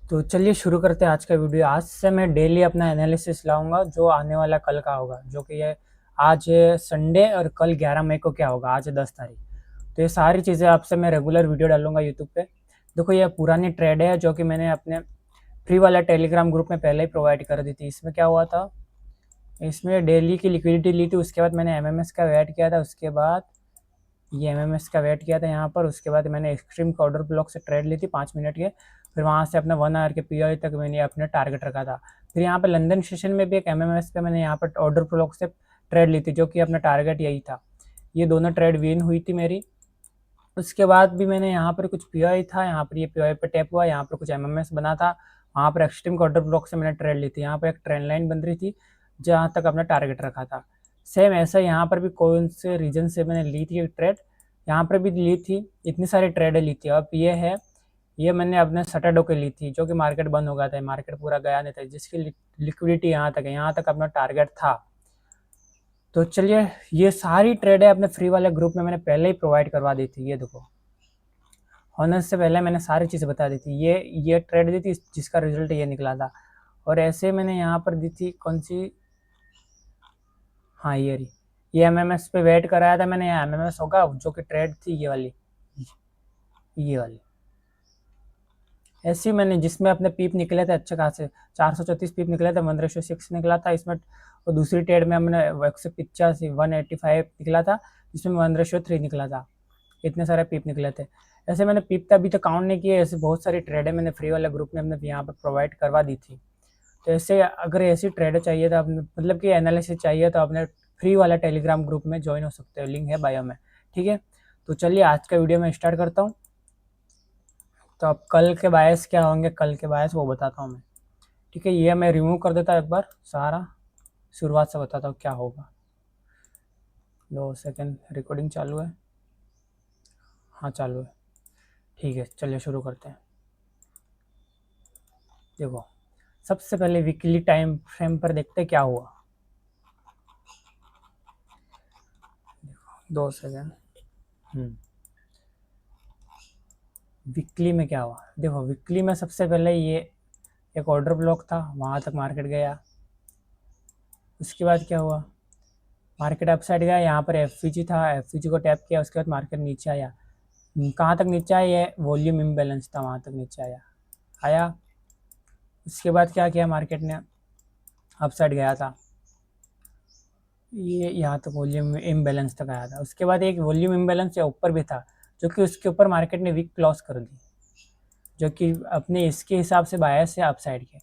तो चलिए शुरू करते हैं आज का वीडियो। आज से मैं डेली अपना एनालिसिस लाऊंगा जो आने वाला कल का होगा, जो कि ये आज संडे और कल 11 मई को क्या होगा, आज है 10 तारीख। तो ये सारी चीज़ें आपसे मैं रेगुलर वीडियो डालूंगा यूट्यूब पे। देखो ये पुरानी ट्रेड है जो कि मैंने अपने फ्री वाला टेलीग्राम ग्रुप में पहले ही प्रोवाइड कर दी थी। इसमें क्या हुआ था, इसमें डेली की लिक्विडिटी ली थी, उसके बाद मैंने एमएमएस का वेट किया था, उसके बाद ये एमएमएस का वेट किया था यहाँ पर, उसके बाद मैंने एक्सट्रीम ऑर्डर ब्लॉक से ट्रेड ली थी 5 मिनट के, फिर वहाँ से अपना 1 आवर के पीओआई तक मैंने अपने टारगेट रखा था। फिर यहाँ पर लंदन सेशन में भी एक एमएमएस पे मैंने यहाँ पर ऑर्डर ब्लॉक से ट्रेड ली थी, जो कि अपना टारगेट यही था। ये दोनों ट्रेड विन हुई थी मेरी। उसके बाद भी मैंने यहाँ पर कुछ पीओआई था, यहाँ पर ये पीओआई पे टैप हुआ, यहाँ पर कुछ एमएमएस बना था, वहाँ पर एक्सट्रीम ऑर्डर ब्लॉक से मैंने ट्रेड ली थी। यहाँ पर एक ट्रेंड लाइन बन रही थी जहाँ तक अपना टारगेट रखा था। सेम ऐसा यहाँ पर भी कौन से रीजन से मैंने ली थी ट्रेड, यहाँ पर भी ली थी, इतनी सारी ट्रेडें ली थी। अब ये है, ये मैंने अपने सैटरडे को ली थी, जो कि मार्केट बंद हो गया था, मार्केट पूरा गया नहीं था, जिसकी लिक्विडिटी यहाँ तक है, यहाँ तक अपना टारगेट था। तो चलिए ये सारी ट्रेडें अपने फ्री वाले ग्रुप में मैंने पहले ही प्रोवाइड करवा दी थी। ये देखो हॉनर्स से पहले मैंने सारी चीज़ें बता दी थी। ये ट्रेड दी थी जिसका रिजल्ट ये निकला था। और ऐसे मैंने यहाँ पर दी थी कौन सी, हाँ ये एमएमएस पे वेट कराया था मैंने, यहाँ एमएमएस होगा जो कि ट्रेड थी ये वाली, ये वाली ऐसी मैंने, जिसमें अपने पीप निकले थे अच्छे खासे, 434 पीप निकले थे, 1:6 निकला था इसमें। और दूसरी ट्रेड में हमने 185 185 निकला था, जिसमें 1:3 निकला था। इतने सारे पीप निकले थे। ऐसे मैंने पीप का अभी तो काउंट नहीं किया, ऐसे बहुत सारी ट्रेडें मैंने फ्री वाले ग्रुप में हमने यहाँ पर प्रोवाइड करवा दी थी। तो ऐसे अगर ऐसी ट्रेडें चाहिए तो आपने, मतलब कि एनालिसिस चाहिए तो आपने फ्री वाला टेलीग्राम ग्रुप में ज्वाइन हो सकते हो, लिंक है बायो में। ठीक है, तो चलिए आज का वीडियो मैं स्टार्ट करता हूँ। तो अब कल के बायस क्या होंगे, कल के बायस वो बताता हूँ मैं। ठीक है, ये मैं रिमूव कर देता हूँ एक बार सारा, शुरुआत से बताता हूँ क्या होगा। 2 सेकंड, रिकॉर्डिंग चालू है? हाँ चालू है। ठीक है, चलिए शुरू करते हैं। देखो सबसे पहले वीकली टाइम फ्रेम पर देखते क्या हुआ। 2 सेकंड। वीकली में क्या हुआ, देखो वीकली में सबसे पहले ये एक ऑर्डर ब्लॉक था, वहाँ तक मार्केट गया। उसके बाद क्या हुआ, मार्केट अपसाइड गया, यहाँ पर एफवीजी था, एफवीजी को टैप किया, उसके बाद मार्केट नीचे आया। कहाँ तक नीचे आया, ये वॉल्यूम इम्बैलेंस था, वहाँ तक नीचे आया। उसके बाद क्या किया मार्केट ने, अपसाइड गया था, ये यहाँ तक वॉल्यूम इम्बैलेंस तक आया था। उसके बाद एक वॉल्यूम इम्बैलेंस या ऊपर भी था, जो कि उसके ऊपर मार्केट ने वीक क्लोज कर दी, जो कि अपने इसके हिसाब से बायस है अपसाइड के,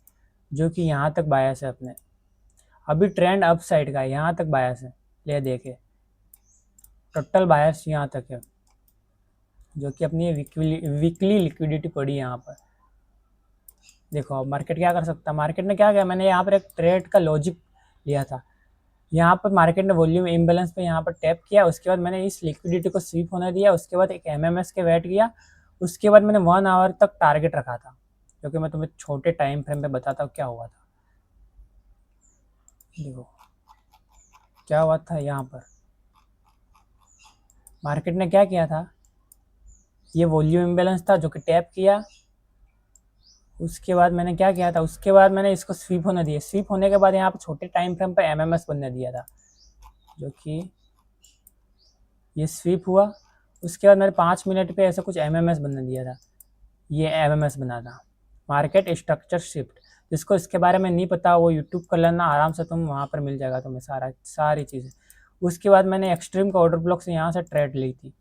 जो कि यहाँ तक बायस है अपने। अभी ट्रेंड अप साइड का है, यहाँ तक बायस है, ले देखे टोटल बायस यहाँ तक है, जो कि अपनी वीकली लिक्विडिटी पड़ी यहाँ पर। देखो अब मार्केट क्या कर सकता है, मार्केट ने क्या किया, मैंने यहाँ पर एक ट्रेड का लॉजिक लिया था। यहाँ पर मार्केट ने वॉल्यूम इम्बैलेंस पे यहाँ पर टैप किया, उसके बाद मैंने इस लिक्विडिटी को स्वीप होने दिया, उसके बाद एक एमएमएस के वेट किया, उसके बाद मैंने 1 आवर तक टारगेट रखा था, क्योंकि मैं तुम्हें छोटे टाइम फ्रेम पे बताता हूँ क्या हुआ था। देखो क्या हुआ था, यहाँ पर मार्केट ने क्या किया था, ये वॉल्यूम इम्बैलेंस था जो कि टैप किया। उसके बाद मैंने क्या किया था, उसके बाद मैंने इसको स्वीप होने दिया, स्वीप होने के बाद यहाँ पर छोटे टाइम फ्रेम पर एमएमएस बनने दिया था, जो कि ये स्वीप हुआ। उसके बाद मैंने 5 मिनट पे ऐसा कुछ एमएमएस बनने दिया था, ये एमएमएस बना था, मार्केट स्ट्रक्चर शिफ्ट। जिसको इसके बारे में नहीं पता वो यूट्यूब कर लेना आराम से, तुम वहाँ पर मिल जाएगा तुम्हें सारी चीज़ें। उसके बाद मैंने एक्सट्रीम का ऑर्डर ब्लॉक से यहाँ से ट्रेड ली थी,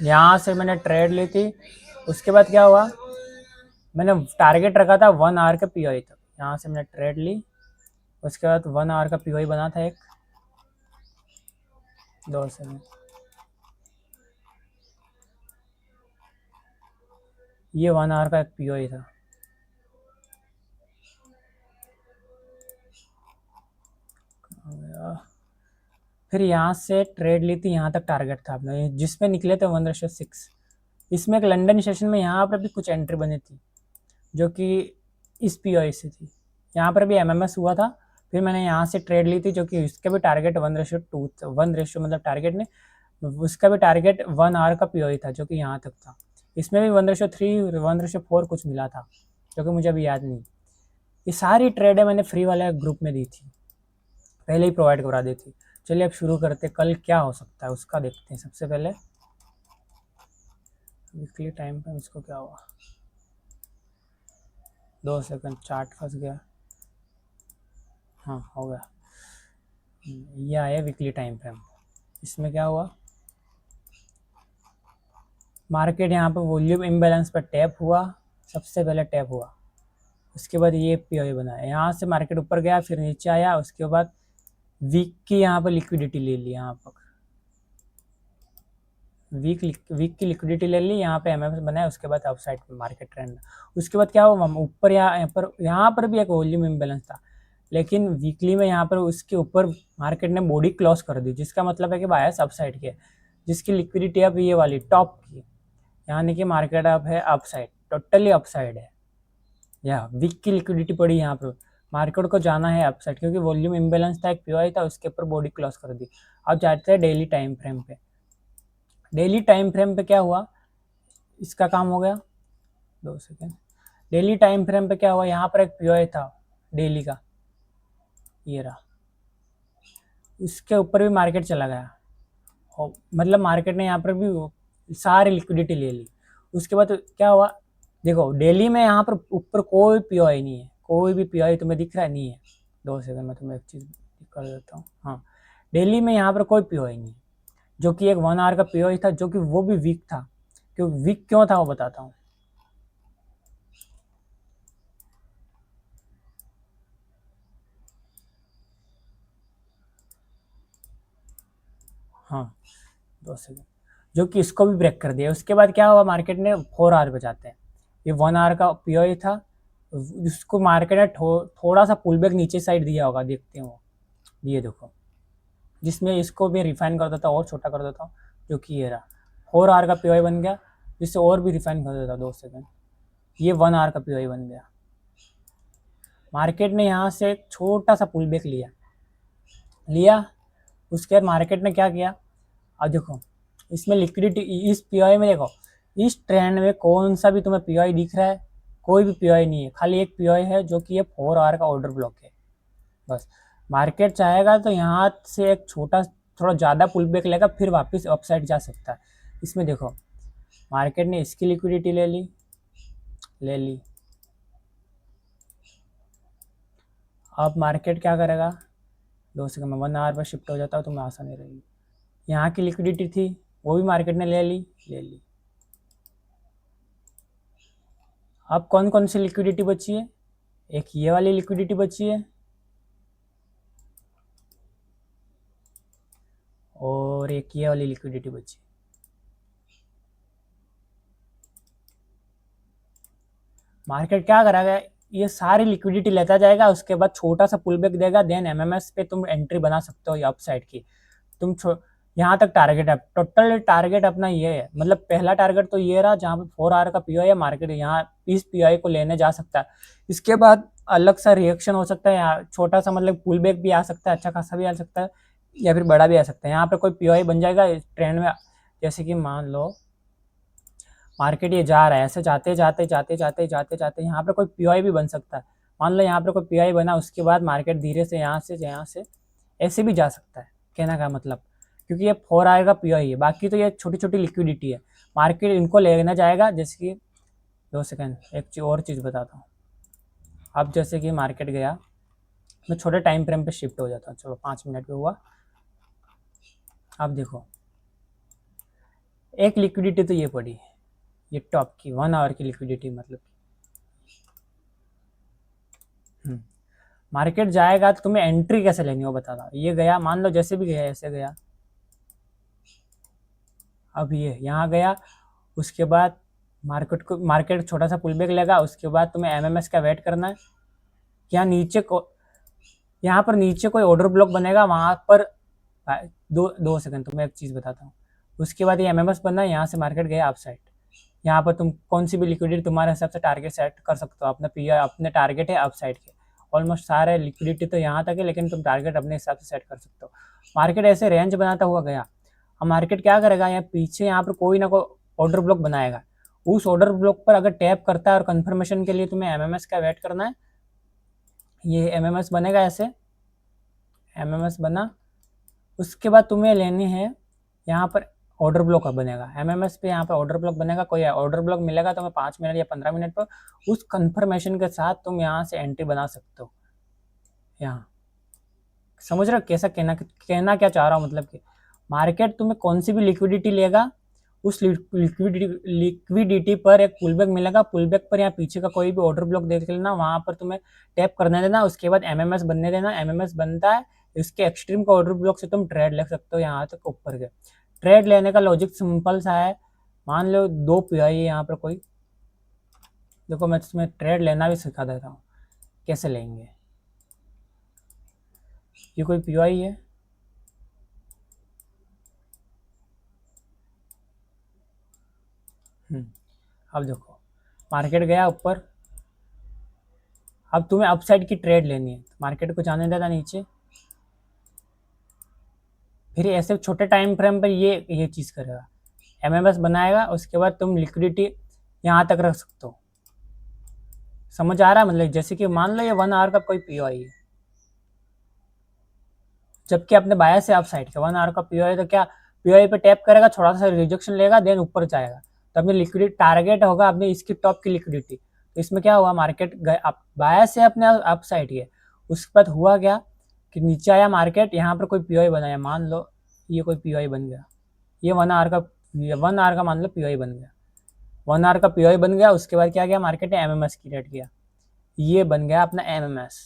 यहाँ से मैंने ट्रेड ली थी। उसके बाद क्या हुआ, मैंने टारगेट रखा था 1 आवर का पीओआई तक, यहाँ से मैंने ट्रेड ली। उसके बाद 1 आवर का पीओआई बना था एक, 2 सेकंड, ये 1 आवर का एक पीओआई था। फिर यहाँ से ट्रेड ली थी, यहाँ तक टारगेट था अपना, जिसमें निकले थे 1:6। इसमें एक लंदन सेशन में यहाँ पर भी कुछ एंट्री बनी थी, जो कि इस पीओआई से थी, यहाँ पर भी एमएमएस हुआ था। फिर मैंने यहाँ से ट्रेड ली थी, जो कि इसके भी टारगेट 1:2 1 मतलब टारगेट ने, उसका भी टारगेट 1 आवर का पीओआई था, जो कि यहाँ तक था। इसमें भी 1:3 1:4 कुछ मिला था, क्योंकि मुझे अभी याद नहीं। ये सारी ट्रेडें मैंने फ्री वाले ग्रुप में दी थी, पहले ही प्रोवाइड करा दी थी। चलिए अब शुरू करते, कल क्या हो सकता है उसका देखते हैं। सबसे पहले वीकली टाइम पे इसको क्या हुआ, 2 सेकंड, चार्ट फंस गया। हाँ हो गया, ये आया वीकली टाइम फ्रेम। इसमें क्या हुआ, मार्केट यहाँ पर वॉल्यूम इम्बैलेंस पर टैप हुआ, सबसे पहले टैप हुआ। उसके बाद ये पीओई बनाया, यहाँ से मार्केट ऊपर गया, फिर नीचे आया। उसके बाद वीक की यहाँ पर लिक्विडिटी ले ली, यहाँ पर वीक की लिक्विडिटी ले ली, यहाँ पे एमएमएस बनाया। उसके बाद अपसाइड पे मार्केट ट्रेंड। उसके बाद क्या हुआ, ऊपर यहाँ पर भी एक वॉल्यूम इम्बैलेंस था, लेकिन वीकली में यहाँ पर उसके ऊपर मार्केट ने बॉडी क्लोज कर दी, जिसका मतलब है कि बायस अपसाइड के, जिसकी लिक्विडिटी अब ये वाली टॉप की, यानी कि मार्केट अब है अपसाइड, टोटली अपसाइड है। या वीक की लिक्विडिटी पड़ी यहाँ पर, मार्केट को जाना है अपसाइड, क्योंकि वॉल्यूम इम्बैलेंस था, एक पीओआई था, उसके ऊपर बॉडी क्लोज कर दी। अब जाते हैं डेली टाइम फ्रेम पे। डेली टाइम फ्रेम पे क्या हुआ, इसका काम हो गया, 2 सेकेंड। डेली टाइम फ्रेम पे क्या हुआ, यहाँ पर एक पीओआई था डेली का, ये रहा, उसके ऊपर भी मार्केट चला गया, मतलब मार्केट ने यहाँ पर भी सारी लिक्विडिटी ले ली। उसके बाद क्या हुआ, देखो डेली में यहाँ पर ऊपर कोई पीओआई नहीं है, कोई भी पीओआई तुम्हें दिख रहा है, नहीं है। 2 सेकेंड में तुम्हें एक चीज़ कर देता हूँ। हाँ, डेली में यहाँ पर कोई पीओआई नहीं है, जो कि एक 1 आवर का पीओआई था, जो कि वो भी वीक था। क्यों वीक क्यों था वो बताता हूँ। हाँ 2 सेकेंड, जो कि इसको भी ब्रेक कर दिया। उसके बाद क्या हुआ, मार्केट ने 4 आवर पे जाते हैं, ये 1 आवर का पीओआई था, उसको मार्केट ने थोड़ा सा पुल बैक नीचे साइड दिया होगा, देखते हो ये देखो, जिसमें इसको भी रिफाइन कर देता और छोटा कर देता हूँ, जो कि ये रहा 4 आवर का पीओआई बन गया, जिससे और भी रिफाइन कर देता। 2 सेकेंड, ये 1 आवर का पीओआई बन गया। मार्केट ने यहाँ से एक छोटा सा पुल बैक लिया। उसके बाद मार्केट ने क्या किया, अब देखो इसमें लिक्विडिटी, इस पीओआई में देखो, इस ट्रेंड में कौन सा भी तुम्हें पीओआई दिख रहा है, कोई भी पीओआई नहीं है, खाली एक पीओआई है, जो कि ये 4 आवर का ऑर्डर ब्लॉक है। बस मार्केट चाहेगा तो यहाँ से एक छोटा थोड़ा ज़्यादा पुल बैक लेगा, फिर वापस अपसाइड जा सकता है। इसमें देखो मार्केट ने इसकी लिक्विडिटी ले ली। अब मार्केट क्या करेगा, 2 सेकंड में 1 आवर पर शिफ्ट हो जाता है, तो मैं आसानी रहेगी। यहाँ की लिक्विडिटी थी, वो भी मार्केट ने ले ली। अब कौन कौन सी लिक्विडिटी बची है, एक ये वाली लिक्विडिटी बची है, और एक ये वाली लिक्विडिटी बची। मार्केट क्या करेगा, ये सारी लिक्विडिटी लेता जाएगा, उसके बाद छोटा सा पुल बैक देगा, देन एमएमएस पे तुम एंट्री बना सकते हो, ये अपसाइड की। तुम यहाँ तक टारगेट है, टोटल टारगेट अपना ये है, मतलब पहला टारगेट तो ये रहा, जहाँ पे 4 आवर का पीओआई है, मार्केट यहाँ इस पीओआई को लेने जा सकता है। इसके बाद अलग सा रिएक्शन हो सकता है, यहाँ छोटा सा मतलब पुल बैक भी आ सकता है, अच्छा खासा भी आ सकता है, या फिर बड़ा भी आ सकता है। यहाँ पे कोई पीओआई बन जाएगा ट्रेंड में, जैसे कि मान लो मार्केट ये जा रहा है, ऐसे जाते जाते यहाँ पर कोई पीओआई भी बन सकता है। मान लो यहाँ पर कोई पीओआई बना, उसके बाद मार्केट धीरे से यहाँ से ऐसे भी जा सकता है, कहना का मतलब, क्योंकि ये 4 आवर का पीओआई है। बाकी तो ये छोटी छोटी लिक्विडिटी है, मार्केट इनको लेना जाएगा। जैसे कि 2 सेकेंड, एक और चीज़ बताता हूँ। अब जैसे कि मार्केट गया, मैं छोटे टाइम फ्रेम पे शिफ्ट हो जाता हूँ, चलो 5 मिनट पे हुआ। अब देखो एक लिक्विडिटी तो ये पड़ी है, ये टॉप की 1 आवर की लिक्विडिटी, मतलब मार्केट जाएगा तो तुम्हें एंट्री कैसे लेनी हो बता रहा। ये गया, मान लो जैसे भी गया, ऐसे गया, अब ये यहाँ गया, उसके बाद मार्केट छोटा सा पुल बैक लेगा, उसके बाद तुम्हें एमएमएस का वेट करना है। यहाँ पर नीचे कोई ऑर्डर ब्लॉक बनेगा, वहाँ पर 2 सेकंड, तुम्हें एक चीज़ बताता हूँ। उसके बाद ये एमएमएस बनना है, यहाँ से मार्केट गया अपसाइड। यहाँ पर तुम कौन सी भी लिक्विडिटी तुम्हारे हिसाब से टारगेट सेट कर सकते हो, अपने पीआई अपने टारगेट है अपसाइड के, ऑलमोस्ट सारे लिक्विडिटी तो यहाँ तक है, लेकिन तुम टारगेट अपने हिसाब से सेट कर सकते हो। मार्केट ऐसे रेंज बनाता हुआ गया। अब मार्केट क्या करेगा, यहाँ पीछे यहाँ पर कोई ना कोई ऑर्डर ब्लॉक बनाएगा, उस ऑर्डर ब्लॉक पर अगर टैप करता है और कंफर्मेशन के लिए तुम्हें एमएमएस का वेट करना है। ये एमएमएस बनेगा ऐसे, एमएमएस बना, उसके बाद तुम्हें लेनी है यहाँ पर ऑर्डर ब्लॉक बनेगा एमएमएस पे, यहाँ पर ऑर्डर ब्लॉक बनेगा। कोई ऑर्डर ब्लॉक मिलेगा तुम्हें 5 मिनट या 15 मिनट पर, उस कंफर्मेशन के साथ तुम यहाँ से एंट्री बना सकते हो। यहाँ समझ रहे हो कैसा कहना क्या चाह रहा हूँ, मतलब कि मार्केट तुम्हें कौन सी भी लिक्विडिटी लेगा, उस लिक्विडिटी पर एक पुल बैक मिलेगा। पुल बैक पर यहाँ पीछे का कोई भी ऑर्डर ब्लॉक देख लेना, वहां पर तुम्हें टैप करने देना, उसके बाद एमएमएस बनने देना। एमएमएस बनता है, इसके एक्सट्रीम का ऑर्डर ब्लॉक से तुम ट्रेड ले सकते हो यहाँ तक ऊपर के। ट्रेड लेने का लॉजिक सिंपल सा है, मान लो 2 पीआई है यहाँ पर कोई, देखो मैं तुम्हें ट्रेड लेना भी सिखा देता हूँ कैसे लेंगे। ये कोई पीआई है, अब देखो मार्केट गया ऊपर, अब तुम्हें अपसाइड की ट्रेड लेनी है, मार्केट को जाने देना नीचे, फिर ऐसे छोटे टाइम फ्रेम पर ये चीज़ करेगा, एमएमएस बनाएगा, उसके बाद तुम लिक्विडिटी यहाँ तक रख सकते हो। समझ आ रहा है, मतलब जैसे कि मान लो ये 1 आवर का कोई पीओआई है, जबकि अपने बायस से अपसाइड का 1 आवर का पीओआई, तो क्या पीओआई पे टैप करेगा, थोड़ा सा रिजेक्शन लेगा, देन ऊपर जाएगा, तो अपनी लिक्विडिटी टारगेट होगा अपने इसकी टॉप की लिक्विडिटी। तो इसमें क्या हुआ, मार्केट बायस से अपने अपसाइड है, उसके बाद हुआ क्या कि नीचे आया मार्केट, यहाँ पर कोई पीओआई बनाया, मान लो ये कोई पीओआई बन गया, ये 1 आवर का मान लो पीओआई बन गया, 1 आवर का पीओआई बन गया। उसके बाद क्या किया मार्केट ने, एमएमएस क्रिएट किया, ये बन गया अपना एमएमएस।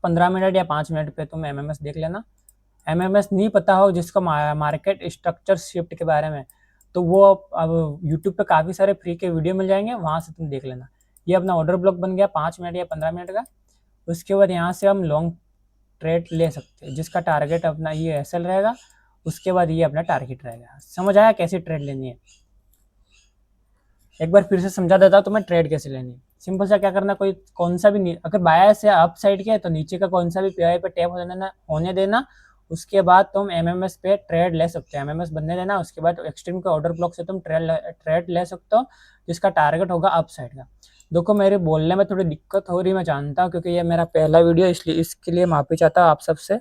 15 मिनट या 5 मिनट पे तुम एमएमएस देख लेना। एमएमएस नहीं पता हो जिसको मार्केट स्ट्रक्चर शिफ्ट के बारे में, तो वो अब यूट्यूब पे काफ़ी सारे फ्री के वीडियो मिल जाएंगे, वहाँ से तुम देख लेना। ये अपना ऑर्डर ब्लॉक बन गया 5 मिनट या 15 मिनट का। उसके बाद यहाँ से हम लॉन्ग ट्रेड ले सकते हैं, जिसका टारगेट अपना ये एसएल रहेगा, उसके बाद ये अपना टारगेट रहेगा। समझ आया कैसे ट्रेड लेनी है? एक बार फिर से समझा देता हूँ तुम्हें ट्रेड कैसे लेनी है। सिंपल सा क्या करना, कोई कौन सा भी, अगर बायस या अप साइड के तो नीचे का कौन सा भी पीआई पे टैप होने देना, उसके बाद तुम एमएमएस पे ट्रेड ले सकते हो, एमएमएस बनने देना, उसके बाद एक्सट्रीम के ऑर्डर ब्लॉक से तुम ट्रेड ले सकते हो, जिसका टारगेट होगा अप साइड का। देखो मेरे बोलने में थोड़ी दिक्कत हो रही, मैं जानता हूँ, क्योंकि ये मेरा पहला वीडियो, इसलिए इसके लिए माफ़ी चाहता हूँ आप सबसे,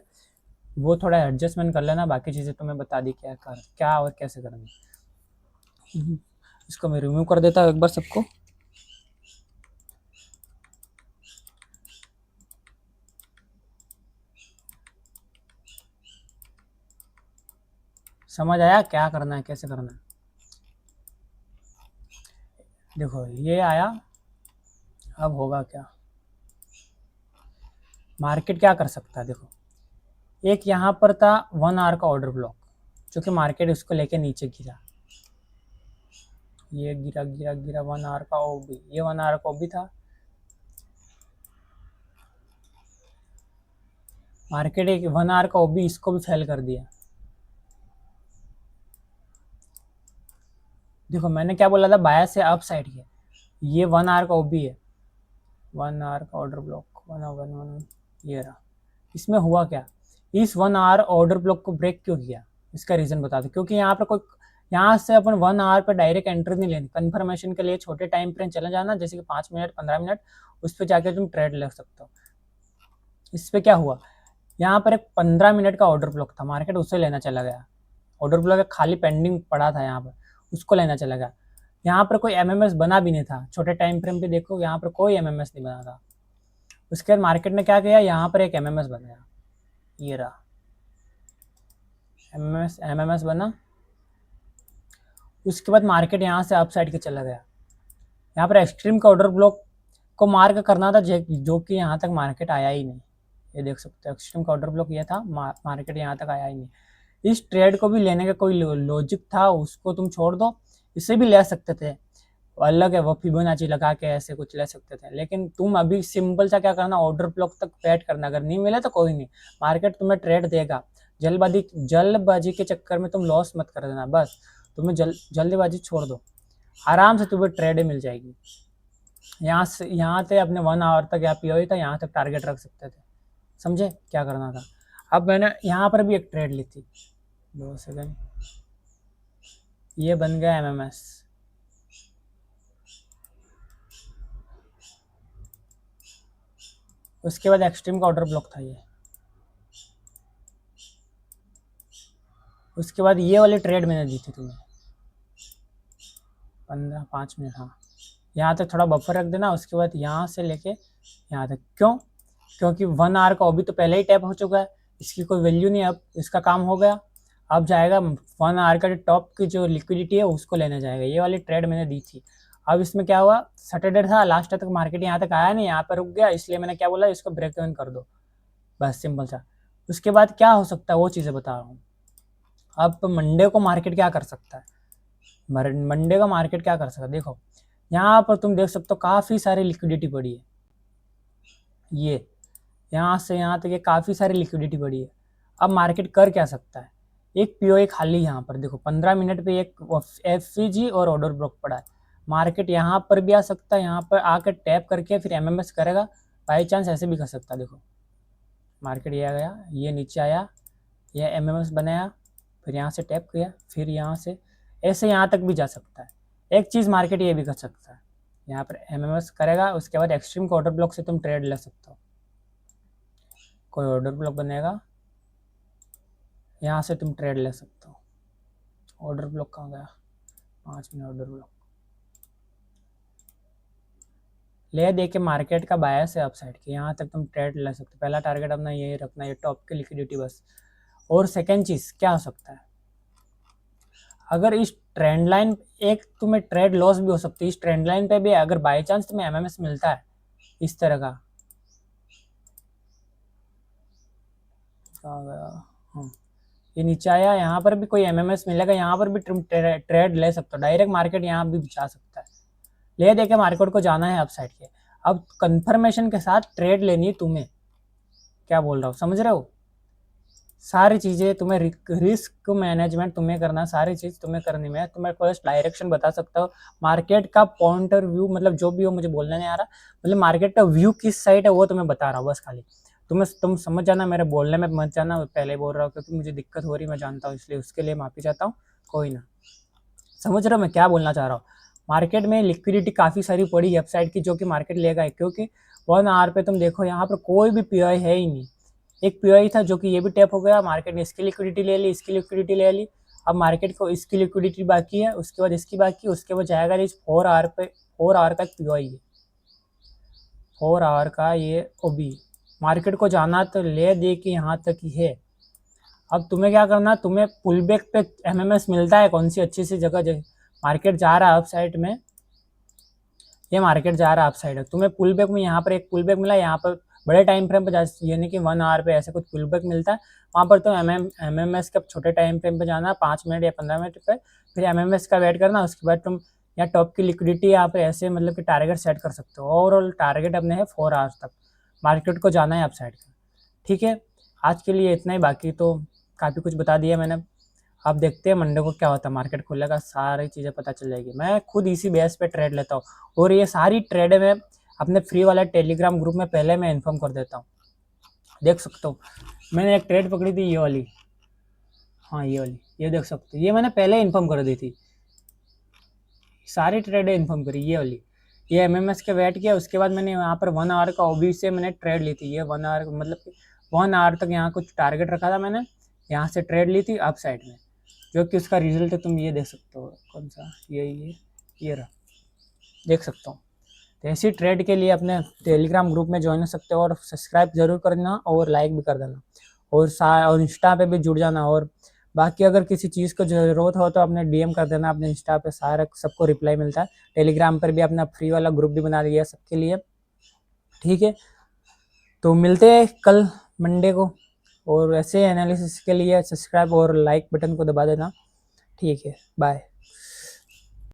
वो थोड़ा एडजस्टमेंट कर लेना। बाकी चीज़ें तुम्हें बता दी क्या और कैसे करनी। इसको मैं रिमूव कर देता हूँ एक बार सबको। समझ आया क्या करना है, कैसे करना है? देखो ये आया, अब होगा क्या, मार्केट क्या कर सकता है। देखो एक यहाँ पर था 1 आवर का ऑर्डर ब्लॉक, जो कि मार्केट उसको लेके नीचे गिरा, ये गिरा गिरा गिरा 1 आवर का ओबी, ये 1 आवर का ओबी था। मार्केट एक 1 आवर का ओबी इसको भी फेल कर दिया। देखो मैंने क्या बोला था, बायस से अप साइड के, ये 1 आवर का ओबी है, 1 आवर का ऑर्डर ब्लॉक 1 ये रहा। इसमें हुआ क्या, इस 1 आवर ऑर्डर ब्लॉक को ब्रेक क्यों किया, इसका रीज़न बता दो। क्योंकि यहाँ पर कोई, यहाँ से अपन 1 आवर पर डायरेक्ट एंट्री नहीं लेनी, कंफर्मेशन के लिए छोटे टाइम फ्रेम चले जाना, जैसे कि 5 मिनट 15 मिनट, उस पर जाकर तुम ट्रेड ले सकते हो। इस पर क्या हुआ, यहाँ पर एक 15 मिनट का ऑर्डर ब्लॉक था, मार्केट उससे लेना चला गया, ऑर्डर ब्लॉक खाली पेंडिंग पड़ा था यहाँ पर, उसको लेना चला गया। यहाँ पर कोई एमएमएस बना भी नहीं था, छोटे टाइम फ्रेम पे देखो यहाँ पर कोई एमएमएस नहीं बना था। उसके बाद मार्केट ने क्या किया, यहाँ पर एक एमएमएस बनाया, ये रहा एमएमएस बना। उसके बाद मार्केट यहाँ से अप साइड के चला गया, यहाँ पर एक्सट्रीम का ऑर्डर ब्लॉक को मार्क करना था, जो कि यहाँ तक मार्केट आया ही नहीं। ये देख सकते हो एक्सट्रीम का ऑर्डर ब्लॉक ये था, मार्केट यहाँ तक आया ही नहीं। इस ट्रेड को भी लेने का कोई लॉजिक था, उसको तुम छोड़ दो, इसे भी ले सकते थे, अलग है वो फिबोनाची लगा के ऐसे कुछ ले सकते थे। लेकिन तुम अभी सिंपल सा क्या करना, ऑर्डर ब्लॉक तक वेट करना, अगर नहीं मिले तो कोई नहीं, मार्केट तुम्हें ट्रेड देगा। जल्दबाजी के चक्कर में तुम लॉस मत कर देना, बस तुम्हें जल्दबाजी छोड़ दो, आराम से तुम्हें ट्रेड मिल जाएगी। यहाँ से अपने 1 आवर तक या पीओई था, यहाँ तक टारगेट रख सकते थे। समझे क्या करना था? अब मैंने यहाँ पर भी एक ट्रेड ली थी, 2 सेकंड, ये बन गया एमएमएस, उसके बाद एक्सट्रीम का ऑर्डर ब्लॉक था ये। उसके बाद ये वाली ट्रेड मैंने दी थी तुम्हें 5 मिनट, हाँ। यहाँ तक थोड़ा बफर रख देना, उसके बाद यहाँ से लेके यहाँ तक। क्यों? क्योंकि 1 आवर का अभी तो पहले ही टैप हो चुका है, इसकी कोई वैल्यू नहीं है, अब इसका काम हो गया। अब जाएगा 1 आवर का टॉप की जो लिक्विडिटी है उसको लेने जाएगा। ये वाली ट्रेड मैंने दी थी। अब इसमें क्या हुआ, सैटरडे था, लास्ट तक मार्केट यहाँ तक आया नहीं, यहाँ पर रुक गया, इसलिए मैंने क्या बोला, इसको ब्रेक इवन कर दो, बस सिंपल सा। उसके बाद क्या हो सकता है वो चीज़ें बता रहा हूँ। अब मंडे को मार्केट क्या कर सकता है, मंडे का मार्केट क्या कर सकता है, देखो यहाँ पर तुम देख सकते हो काफ़ी सारी लिक्विडिटी पड़ी है। ये यहाँ से यहाँ तक ये काफ़ी सारी लिक्विडिटी पड़ी है। अब मार्केट कर क्या सकता है, एक पीओए खाली यहाँ पर देखो 15 मिनट पे एक एफसीजी और ऑर्डर ब्लॉक पड़ा है। मार्केट यहाँ पर भी आ सकता है, यहाँ पर आकर टैप करके फिर एमएमएस करेगा, बाई चांस ऐसे भी कर सकता है। देखो मार्केट ये आ गया, ये नीचे आया, ये एमएमएस बनाया, फिर यहाँ से टैप किया, फिर यहाँ से ऐसे यहाँ तक भी जा सकता है। एक चीज़ मार्केट ये भी कर सकता है, यहाँ पर एमएमएस करेगा, उसके बाद एक्सट्रीम का ऑर्डर ब्लॉक से तुम ट्रेड ले सकते हो। कोई ऑर्डर ब्लॉक बनेगा, यहाँ से तुम ट्रेड ले सकते हो। ऑर्डर ब्लॉक कहाँ गया, 5 मिनट ऑर्डर ब्लॉक ले दे के मार्केट का बायस है अपसाइड के, यहाँ तक तुम ट्रेड ले सकते हो। पहला टारगेट अपना यही रखना, ये टॉप की लिक्विडिटी बस। और सेकेंड चीज़ क्या हो सकता है, अगर इस ट्रेंड लाइन, एक तुम्हें ट्रेड लॉस भी हो सकती है इस ट्रेंड लाइन पे भी, अगर बाई चांस तुम्हें एमएमएस मिलता है इस तरह का, हाँ ये नीचे आया, यहाँ पर भी कोई एमएमएस मिलेगा, यहाँ पर भी तुम ट्रेड ले सकते हो। डायरेक्ट मार्केट यहाँ भी जा सकता है, ले दे के मार्केट को जाना है अपसाइड के। अब कंफर्मेशन के साथ ट्रेड लेनी है तुम्हें, क्या बोल रहा हूँ समझ रहे हो। सारी चीज़ें तुम्हें, रिस्क मैनेजमेंट तुम्हें करना, सारी चीज़ तुम्हें करनी में। तुम्हें फर्स्ट डायरेक्शन बता सकता हो, मार्केट का पॉइंट ऑफ व्यू, मतलब जो भी हो मुझे बोलना नहीं आ रहा, मतलब मार्केट का व्यू किस साइड है वो तुम्हें बता रहा हूँ बस खाली। तुम समझ जाना, मेरे बोलने में मत जाना, पहले बोल रहा हूँ क्योंकि मुझे दिक्कत हो रही मैं जानता हूँ, इसलिए उसके लिए माफ़ी चाहता हूँ। कोई ना, समझ रहे हो मैं क्या बोलना चाह रहा हूँ। मार्केट में लिक्विडिटी काफ़ी सारी पड़ी है अपसाइड की, जो कि मार्केट लेगा, क्योंकि 1 आवर पे तुम देखो यहाँ पर कोई भी पीआई है ही नहीं। एक पीआई था जो कि ये भी टैप हो गया, मार्केट ने इसकी लिक्विडिटी ले ली, इसकी लिक्विडिटी ले ली। अब मार्केट को इसकी लिक्विडिटी बाकी है, उसके बाद इसकी बाकी, उसके बाद जाएगा इस 4 आवर पे। 4 आवर का एक पीआई है, 4 आवर का ये ओबी। मार्केट को जाना तो ले दे कि यहाँ तक ही है। अब तुम्हें क्या करना, तुम्हें पुल बैक पे एमएमएस मिलता है कौन सी अच्छी सी जगह, मार्केट जा रहा है अप साइड में, ये मार्केट जा रहा है अप साइड है, तुम्हें पुल बैक में यहाँ पर एक पुल बैक मिला, यहाँ पर बड़े टाइम फ्रेम पर यानी कि 1 आवर पे ऐसे कुछ पुल बैक मिलता है, वहाँ पर तो एमएमएस के छोटे टाइम फ्रेम पे जाना 5 मिनट या 15 मिनट पे, फिर एमएमएस का वेट करना। उसके बाद तुम यहाँ टॉप की लिक्विडिटी यहाँ पे ऐसे मतलब कि टारगेट सेट कर सकते हो। ओवरऑल टारगेट अपने है 4 आवर्स तक मार्केट को जाना है अप साइड का। ठीक है, आज के लिए इतना ही, बाकी तो काफ़ी कुछ बता दिया मैंने। अब देखते हैं मंडे को क्या होता है, मार्केट खुलेगा सारी चीज़ें पता चल जाएगी। मैं खुद इसी बेस पे ट्रेड लेता हूँ, और ये सारी ट्रेडें मैं अपने फ्री वाला टेलीग्राम ग्रुप में पहले मैं इन्फॉर्म कर देता हूँ। देख सकते हो मैंने एक ट्रेड पकड़ी थी ये वाली, हाँ ये वाली, ये देख सकते हो, ये मैंने पहले इन्फॉर्म कर दी थी, सारी ट्रेडें इन्फॉर्म करी। ये वाली, ये एमएमएस के वेट किया, उसके बाद मैंने यहाँ पर 1 आवर का ओबी से मैंने ट्रेड ली थी। ये 1 आवर मतलब 1 आवर तक यहाँ कुछ टारगेट रखा था मैंने, यहाँ से ट्रेड ली थी अप साइड में, जो कि उसका रिजल्ट है तुम ये देख सकते हो। कौन सा, ये रहा, देख सकता हूँ। तो ऐसी ट्रेड के लिए अपने टेलीग्राम ग्रुप में ज्वाइन हो सकते हो, और सब्सक्राइब जरूर करना और लाइक भी कर देना, और इंस्टा पे भी जुड़ जाना। और बाकी अगर किसी चीज़ को ज़रूरत हो तो अपने डीएम कर देना, अपने इंस्टा पे सारा सबको रिप्लाई मिलता है। टेलीग्राम पर भी अपना फ्री वाला ग्रुप भी बना दिया है सबके लिए। ठीक है, तो मिलते हैं कल मंडे को, और ऐसे एनालिसिस के लिए सब्सक्राइब और लाइक बटन को दबा देना। ठीक है, बाय।